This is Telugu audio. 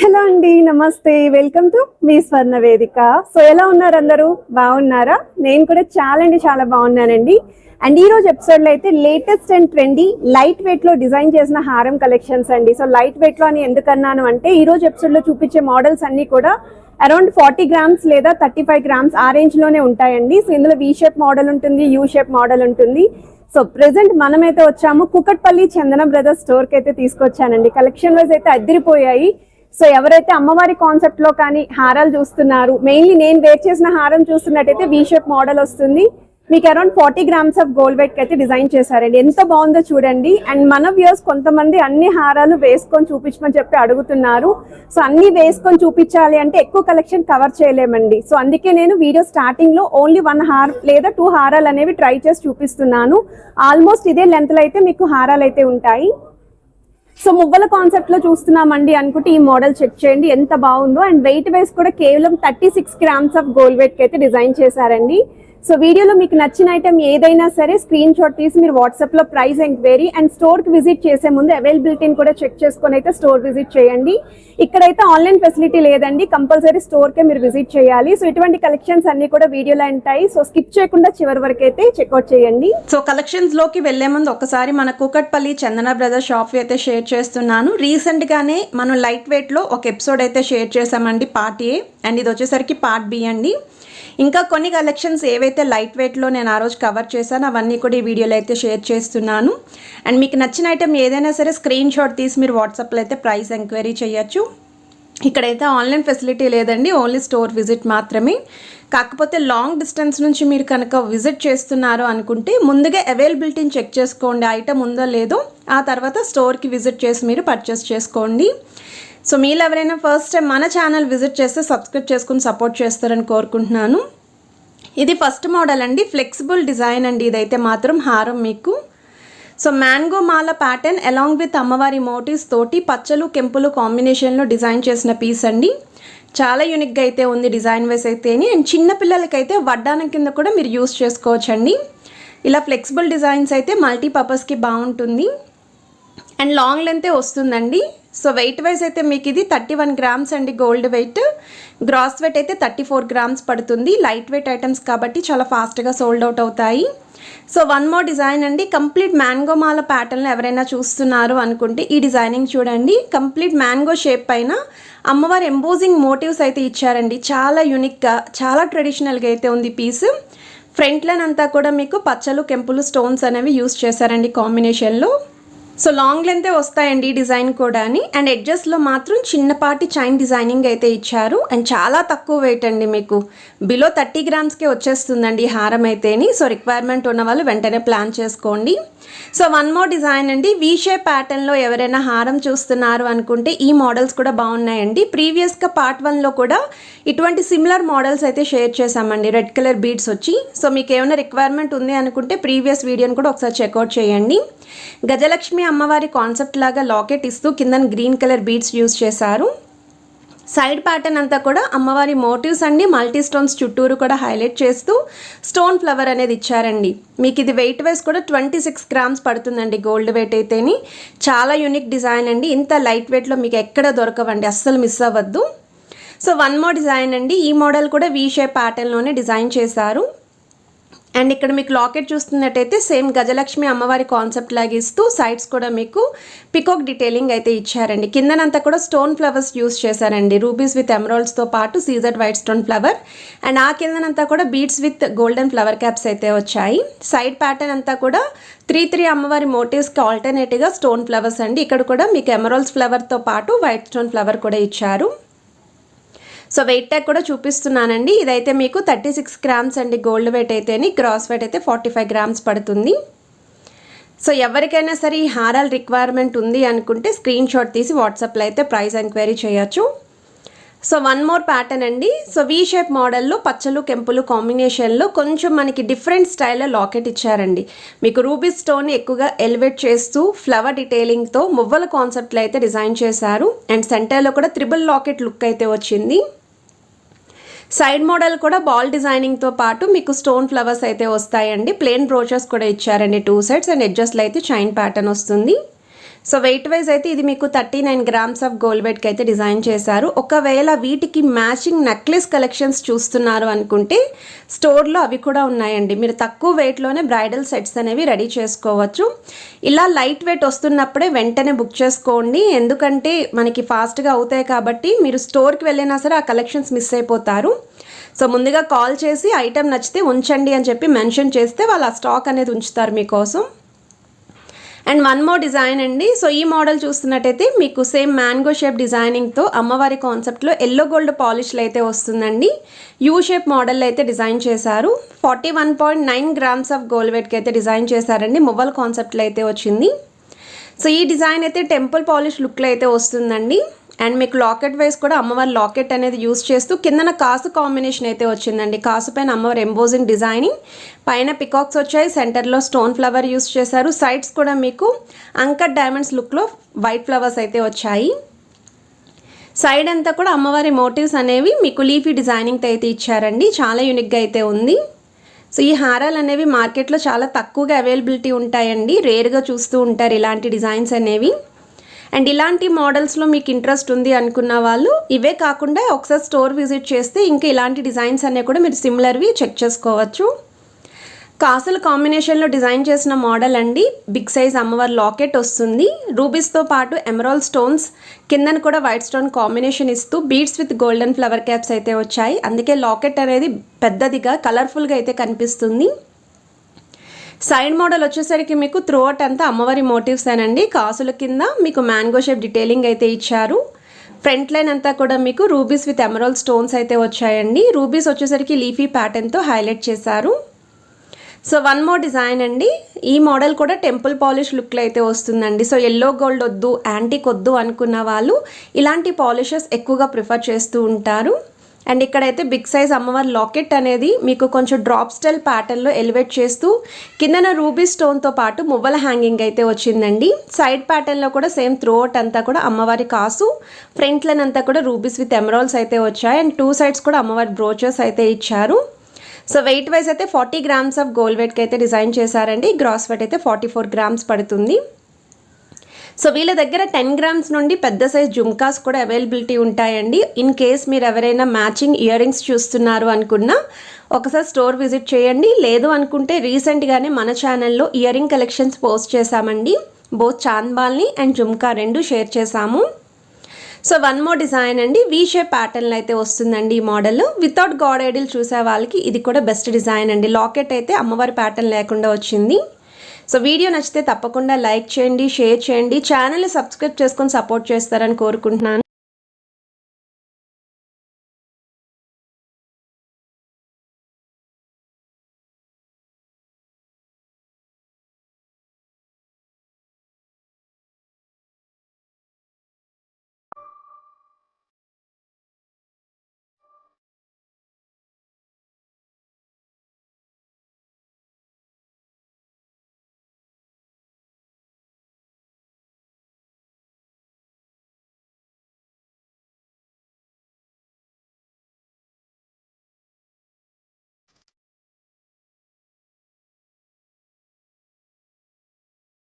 హలో అండి, నమస్తే. వెల్కమ్ టు మీ స్వర్ణ వేదిక. సో ఎలా ఉన్నారు అందరూ? బాగున్నారా? నేను కూడా చాలా బాగున్నానండి. అండ్ ఈ రోజు ఎపిసోడ్ లో అయితే latest and trendy light weight లో డిజైన్ చేసిన హారం కలెక్షన్స్ అండి. సో లైట్ వెయిట్ లో అని ఎందుకన్నాను అంటే ఈ రోజు ఎపిసోడ్ లో చూపించే మోడల్స్ అన్ని కూడా అరౌండ్ 40 గ్రామ్స్ లేదా 35 గ్రామ్స్ ఆ రేంజ్ లోనే ఉంటాయండి. సో ఇందులో వి షేప్ మోడల్ ఉంటుంది, యూ షేప్ మోడల్ ఉంటుంది. సో ప్రెసెంట్ మనమైతే వచ్చాము కుకట్పల్లి చందన బ్రదర్స్ స్టోర్ కి అయితే తీసుకొచ్చానండి. కలెక్షన్ వైజ్ అయితే అదిరిపోయాయి. సో ఎవరైతే అమ్మవారి కాన్సెప్ట్ లో కానీ హారాలు చూస్తున్నారు, మెయిన్లీ నేను వేర్ చేసిన హారం చూస్తున్నట్టయితే వి షేప్ మోడల్ వస్తుంది. మీకు around 40 grams of gold weight అయితే డిజైన్ చేశారండి. ఎంత బాగుందో చూడండి. అండ్ మన వ్యూయర్స్ కొంతమంది అన్ని హారాలు వేసుకొని చూపించమని చెప్పి అడుగుతున్నారు. సో అన్ని వేసుకొని చూపించాలి అంటే ఎక్కువ కలెక్షన్ కవర్ చేయలేమండి. సో అందుకే నేను వీడియో స్టార్టింగ్ లో ఓన్లీ 1 హార్ లేదా 2 హారాలు అనేవి ట్రై చేసి చూపిస్తున్నాను. ఆల్మోస్ట్ ఇదే లెంత్ లో అయితే మీకు హారాలు అయితే ఉంటాయి. సో మువ్వల కాన్సెప్ట్ లో చూస్తున్నామండి అనుకుంటే ఈ మోడల్ చెక్ చేయండి ఎంత బాగుందో. అండ్ వెయిట్ వైస్ కూడా కేవలం 36 గ్రామ్స్ ఆఫ్ గోల్డ్ వెయిట్ కి అయితే డిజైన్ చేశారండి. సో వీడియోలో మీకు నచ్చిన ఐటమ్ ఏదైనా సరే స్క్రీన్ షాట్ తీసి మీరు వాట్సాప్ లో ప్రైస్ ఎంక్వైరీ అండ్ స్టోర్ కి విజిట్ చేసే ముందు అవైలబిలిటీని కూడా చెక్ చేసుకొని అయితే స్టోర్ విజిట్ చేయండి. ఇక్కడైతే ఆన్లైన్ ఫెసిలిటీ లేదండి, కంపల్సరీ స్టోర్ కే మీరు విజిట్ చేయాలి. సో ఇటువంటి కలెక్షన్స్ అన్ని కూడా వీడియోలో ఉంటాయి. సో స్కిప్ చేయకుండా చివరి వరకు అయితే చెక్అవుట్ చేయండి. సో కలెక్షన్స్ లోకి వెళ్లే ముందు ఒకసారి మన కూకట్పల్లి చందన బ్రదర్స్ షాప్ అయితే షేర్ చేస్తున్నాను. రీసెంట్ గానే మనం లైట్ వెయిట్ లో ఒక ఎపిసోడ్ అయితే షేర్ చేసామండి, పార్ట్ ఏ. అండ్ ఇది వచ్చేసరికి పార్ట్ బి అండి. ఇంకా కొన్ని కలెక్షన్స్ ఏవైతే లైట్ వెయిట్లో నేను ఆ రోజు కవర్ చేశాను అవన్నీ కూడా ఈ వీడియోలో అయితే షేర్ చేస్తున్నాను. అండ్ మీకు నచ్చిన ఐటమ్ ఏదైనా సరే స్క్రీన్ షాట్ తీసి మీరు వాట్సాప్లో అయితే ప్రైస్ ఎంక్వైరీ చేయొచ్చు. ఇక్కడైతే ఆన్లైన్ ఫెసిలిటీ లేదండి, ఓన్లీ స్టోర్ విజిట్ మాత్రమే. కాకపోతే లాంగ్ డిస్టెన్స్ నుంచి మీరు కనుక విజిట్ చేస్తున్నారు అనుకుంటే ముందుగా అవైలబిలిటీని చెక్ చేసుకోండి, ఐటమ్ ఉందో లేదో. ఆ తర్వాత స్టోర్కి విజిట్ చేసి మీరు పర్చేస్ చేసుకోండి. సో మీరు ఎవరైనా ఫస్ట్ టైం మన ఛానల్ విజిట్ చేస్తే సబ్స్క్రైబ్ చేసుకుని సపోర్ట్ చేస్తారని కోరుకుంటున్నాను. ఇది ఫస్ట్ మోడల్ అండి, ఫ్లెక్సిబుల్ డిజైన్ అండి. ఇదైతే మాత్రం హారం మీకు. So mango Mala pattern along with అమ్మవారి మోటివ్స్ తోటి పచ్చలు కెంపులు కాంబినేషన్లో డిజైన్ చేసిన పీస్ అండి. చాలా యూనిక్గా అయితే ఉంది డిజైన్ వైస్ అయితేని. అండ్ చిన్న పిల్లలకైతే వడ్డానం కింద కూడా మీరు యూస్ చేసుకోవచ్చండి. ఇలా ఫ్లెక్సిబుల్ డిజైన్స్ అయితే మల్టీపర్పస్కి బాగుంటుంది. అండ్ లాంగ్ లెంతే వస్తుందండి. సో వెయిట్ వైజ్ అయితే మీకు ఇది 31 గ్రామ్స్ అండి గోల్డ్ వెయిట్. గ్రాస్ వెయిట్ అయితే 34 గ్రామ్స్ పడుతుంది. లైట్ వెయిట్ ఐటమ్స్ కాబట్టి చాలా ఫాస్ట్గా సోల్డ్ అవుట్ అవుతాయి. సో వన్ మోర్ డిజైన్ అండి, కంప్లీట్ మ్యాంగో మాల ప్యాటర్న్ ఎవరైనా చూస్తున్నారు అనుకుంటే ఈ డిజైనింగ్ చూడండి. కంప్లీట్ మ్యాంగో షేప్ పైన అమ్మవారి ఎంబోజింగ్ మోటివ్స్ అయితే ఇచ్చారండి. చాలా యూనిక్గా చాలా ట్రెడిషనల్గా అయితే ఉంది పీస్. ఫ్రంట్ లైన్ అంతా కూడా మీకు పచ్చలు కెంపులు స్టోన్స్ అనేవి యూస్ చేశారండి కాంబినేషన్లో. సో లాంగ్ లెంతే వస్తాయండి ఈ డిజైన్ కూడా. అండ్ ఎడ్జెస్లో మాత్రం చిన్నపాటి చైన్ డిజైనింగ్ అయితే ఇచ్చారు. అండ్ చాలా తక్కువ వెయిట్ అండి, మీకు బిలో 30 గ్రామ్స్కే వచ్చేస్తుందండి ఈ హారం అయితేని. సో రిక్వైర్మెంట్ ఉన్న వాళ్ళు వెంటనే ప్లాన్ చేసుకోండి. సో వన్ మోర్ డిజైన్ అండి, వీ షేప్ ప్యాటర్న్లో ఎవరైనా హారం చూస్తున్నారు అనుకుంటే ఈ మోడల్స్ కూడా బాగున్నాయండి. ప్రీవియస్గా పార్ట్ 1లో కూడా ఇటువంటి సిమిలర్ మోడల్స్ అయితే షేర్ చేశామండి, రెడ్ కలర్ బీడ్స్ వచ్చి. సో మీకు ఏమైనా రిక్వైర్మెంట్ ఉంది అనుకుంటే ప్రీవియస్ వీడియోని కూడా ఒకసారి చెక్అవుట్ చేయండి. గజలక్ష్మి అమ్మవారి కాన్సెప్ట్ లాగా లాకెట్ ఇస్తూ కింద గ్రీన్ కలర్ బీడ్స్ యూస్ చేశారు. సైడ్ ప్యాటర్న్ అంతా కూడా అమ్మవారి మోటివ్స్ అండి, మల్టీ స్టోన్స్ చుట్టూరు కూడా హైలైట్ చేస్తూ స్టోన్ ఫ్లవర్ అనేది ఇచ్చారండి. మీకు ఇది వెయిట్ వైజ్ కూడా 26 గ్రామ్స్ పడుతుందండి గోల్డ్ వెయిట్ అయితేని. చాలా యూనిక్ డిజైన్ అండి, ఇంత లైట్ వెయిట్లో మీకు ఎక్కడ దొరకవండి, అస్సలు మిస్ అవ్వద్దు. సో వన్ మోర్ డిజైన్ అండి, ఈ మోడల్ కూడా వీ షేప్ ప్యాటర్న్లోనే డిజైన్ చేశారు. అండ్ ఇక్కడ మీకు లాకెట్ చూస్తున్నట్టయితే సేమ్ గజలక్ష్మి అమ్మవారి కాన్సెప్ట్ లాగా ఇస్తూ సైడ్స్ కూడా మీకు పికాక్ డీటెయిలింగ్ అయితే ఇచ్చారండి. కిందనంతా కూడా స్టోన్ ఫ్లవర్స్ యూస్ చేశారండి, రూబీస్ విత్ ఎమరాల్డ్స్తో పాటు CZ white stone flower. And ఆ కిందనంతా కూడా beads with golden flower caps అయితే వచ్చాయి. సైడ్ ప్యాటర్న్ అంతా కూడా 3 అమ్మవారి మోటివ్స్కి ఆల్టర్నేటివ్గా స్టోన్ ఫ్లవర్స్ అండి. ఇక్కడ కూడా మీకు ఎమరాల్డ్స్ ఫ్లవర్తో పాటు వైట్ స్టోన్ ఫ్లవర్ కూడా ఇచ్చారు. సో వెయిట్ ట్యాగ్ కూడా చూపిస్తున్నానండి. ఇదైతే మీకు 36 గ్రామ్స్ అండి గోల్డ్ వెయిట్ అయితేని. గ్రాస్ వెయిట్ అయితే 45 గ్రామ్స్ పడుతుంది. సో ఎవరికైనా సరే ఈ హారాల రిక్వైర్మెంట్ ఉంది అనుకుంటే స్క్రీన్ షాట్ తీసి వాట్సాప్లో అయితే ప్రైస్ ఎంక్వైరీ చేయొచ్చు. సో వన్ మోర్ ప్యాటర్న్ అండి. సో వీ షేప్ మోడల్లో పచ్చలు కెంపులు కాంబినేషన్లో కొంచెం మనకి డిఫరెంట్ స్టైల్లో లాకెట్ ఇచ్చారండి. మీకు రూబీ స్టోన్ ఎక్కువగా ఎలివేట్ చేస్తూ ఫ్లవర్ డీటెయిలింగ్తో మువ్వల కాన్సెప్ట్లో అయితే డిజైన్ చేశారు. అండ్ సెంటర్లో కూడా త్రిబుల్ లాకెట్ లుక్ అయితే వచ్చింది. సైడ్ మోడల్ కూడా బాల్ డిజైనింగ్తో పాటు మీకు స్టోన్ ఫ్లవర్స్ అయితే వస్తాయండి. ప్లెయిన్ బ్రోచెస్ కూడా ఇచ్చారండి 2 సైడ్స్. అండ్ ఎడ్జస్ట్లో అయితే చైన్ ప్యాటర్న్ వస్తుంది. సో వెయిట్ వైజ్ అయితే ఇది మీకు 39 గ్రామ్స్ ఆఫ్ గోల్డ్ వెయిట్కి అయితే డిజైన్ చేశారు. ఒకవేళ వీటికి మ్యాచింగ్ నెక్లెస్ కలెక్షన్స్ చూస్తున్నారు అనుకుంటే స్టోర్లో అవి కూడా ఉన్నాయండి. మీరు తక్కువ వెయిట్లోనే బ్రైడల్ సెట్స్ అనేవి రెడీ చేసుకోవచ్చు. ఇలా లైట్ వెయిట్ వస్తున్నప్పుడే వెంటనే బుక్ చేసుకోండి, ఎందుకంటే మనకి ఫాస్ట్గా అవుతాయి కాబట్టి మీరు స్టోర్కి వెళ్ళినా సరే ఆ కలెక్షన్స్ మిస్ అయిపోతారు. సో ముందుగా కాల్ చేసి ఐటెం నచ్చితే ఉంచండి అని చెప్పి మెన్షన్ చేస్తే వాళ్ళు ఆ స్టాక్ అనేది ఉంచుతారు మీకోసం. అండ్ వన్ మోర్ డిజైన్ అండి. సో ఈ మోడల్ చూస్తున్నట్టయితే మీకు సేమ్ మ్యాంగో షేప్ డిజైనింగ్తో అమ్మవారి కాన్సెప్ట్లో ఎల్లో గోల్డ్ పాలిష్లో అయితే వస్తుందండి. యూ షేప్ మోడల్ అయితే డిజైన్ చేశారు. 41.9 గ్రామ్స్ ఆఫ్ గోల్డ్ వెయిట్కి అయితే డిజైన్ చేశారండి. మువ్వల్ కాన్సెప్ట్లో అయితే వచ్చింది. సో ఈ డిజైన్ అయితే టెంపుల్ పాలిష్ లుక్లో అయితే వస్తుందండి. అండ్ మీకు లాకెట్ వైజ్ కూడా అమ్మవారి లాకెట్ అనేది యూస్ చేస్తూ కిందన కాసు కాంబినేషన్ అయితే వచ్చిందండి. కాసు పైన అమ్మవారి ఎంబోజింగ్ డిజైనింగ్, పైన పికాక్స్ వచ్చాయి, సెంటర్లో స్టోన్ ఫ్లవర్ యూస్ చేశారు. సైడ్స్ కూడా మీకు అంకట్ డైమండ్స్ లుక్లో వైట్ ఫ్లవర్స్ అయితే వచ్చాయి. సైడ్ అంతా కూడా అమ్మవారి మోటివ్స్ అనేవి మీకు లీఫీ డిజైనింగ్తో అయితే ఇచ్చారండి. చాలా యూనిక్గా అయితే ఉంది. సో ఈ హారాలు అనేవి మార్కెట్లో చాలా తక్కువగా అవైలబిలిటీ ఉంటాయండి. రేర్గా చూస్తూ ఉంటారు ఇలాంటి డిజైన్స్ అనేవి. అండ్ ఇలాంటి మోడల్స్లో మీకు ఇంట్రెస్ట్ ఉంది అనుకున్న వాళ్ళు ఇవే కాకుండా ఒకసారి స్టోర్ విజిట్ చేస్తే ఇంకా ఇలాంటి డిజైన్స్ అనేవి కూడా మీరు సిమిలర్వి చెక్ చేసుకోవచ్చు. కాసుల కాంబినేషన్లో డిజైన్ చేసిన మోడల్ అండి. బిగ్ సైజ్ అమ్మవారి లాకెట్ వస్తుంది. రూబీస్తో పాటు ఎమరాల్డ్ స్టోన్స్, కిందన కూడా వైట్ స్టోన్ కాంబినేషన్ ఇస్తూ beads with golden flower caps అయితే వచ్చాయి. అందుకే లాకెట్ అనేది పెద్దదిగా కలర్ఫుల్గా అయితే కనిపిస్తుంది. సైడ్ మోడల్ వచ్చేసరికి మీకు త్రూఅవుట్ అంతా అమ్మవారి మోటివ్స్ అనండి. కాసుల కింద మీకు మ్యాంగో షేప్ డీటెయిలింగ్ అయితే ఇచ్చారు. ఫ్రంట్ లైన్ అంతా కూడా మీకు రూబీస్ విత్ ఎమరాల్డ్ స్టోన్స్ అయితే వచ్చాయండి. రూబీస్ వచ్చేసరికి లీఫీ ప్యాటర్న్తో హైలైట్ చేశారు. సో వన్ మోర్ డిజైన్ అండి. ఈ మోడల్ కూడా టెంపుల్ పాలిష్ లుక్లో అయితే వస్తుందండి. సో ఎల్లో గోల్డ్ వద్దు, యాంటిక్ వద్దు అనుకున్న వాళ్ళు ఇలాంటి పాలిషెస్ ఎక్కువగా ప్రిఫర్ చేస్తూ ఉంటారు. అండ్ ఇక్కడైతే బిగ్ సైజ్ అమ్మవారి లాకెట్ అనేది మీకు కొంచెం డ్రాప్ స్టైల్ ప్యాటర్న్లో ఎలివేట్ చేస్తూ కిందన రూబీ స్టోన్తో పాటు మువ్వల హ్యాంగింగ్ అయితే వచ్చిందండి. సైడ్ ప్యాటర్న్లో కూడా సేమ్ త్రూఅవుట్ అంతా కూడా అమ్మవారి కాసు, ఫ్రంట్ లైన్ అంతా కూడా రూబీస్ విత్ ఎమరాల్డ్స్ అయితే వచ్చాయి. అండ్ టూ సైడ్స్ కూడా అమ్మవారి బ్రోచెస్ అయితే ఇచ్చారు. సో వెయిట్ వైజ్ అయితే 40 గ్రామ్స్ ఆఫ్ గోల్డ్ వెయిట్కి అయితే డిజైన్ చేశారండి. గ్రాస్ వెయిట్ అయితే 44 గ్రామ్స్ పడుతుంది. సో వీళ్ళ దగ్గర 10 గ్రామ్స్ నుండి పెద్ద సైజ్ జుమ్కాస్ కూడా అవైలబిలిటీ ఉంటాయండి. ఇన్ కేస్ మీరు ఎవరైనా మ్యాచింగ్ ఇయర్ రింగ్స్ చూస్తున్నారు అనుకున్నా ఒకసారి స్టోర్ విజిట్ చేయండి. లేదు అనుకుంటే రీసెంట్గానే మన ఛానల్లో ఇయర్ రింగ్ కలెక్షన్స్ పోస్ట్ చేశామండి. బోత్ చాంద్బాల్ని అండ్ జుమ్కా రెండు షేర్ చేశాము. సో వన్ మోర్ డిజైన్ అండి. వీ షేప్ ప్యాటర్న్లో అయితే వస్తుందండి ఈ మోడల్. వితౌట్ గాడ్ ఐడిల్ చూసే వాళ్ళకి ఇది కూడా బెస్ట్ డిజైన్ అండి. లాకెట్ అయితే అమ్మవారి ప్యాటర్న్ లేకుండా వచ్చింది. సో వీడియో నచ్చితే తప్పకుండా లైక్ చేయండి, షేర్ చేయండి, ఛానల్ని సబ్స్క్రైబ్ చేసుకొని సపోర్ట్ చేస్తారని కోరుకుంటున్నాను.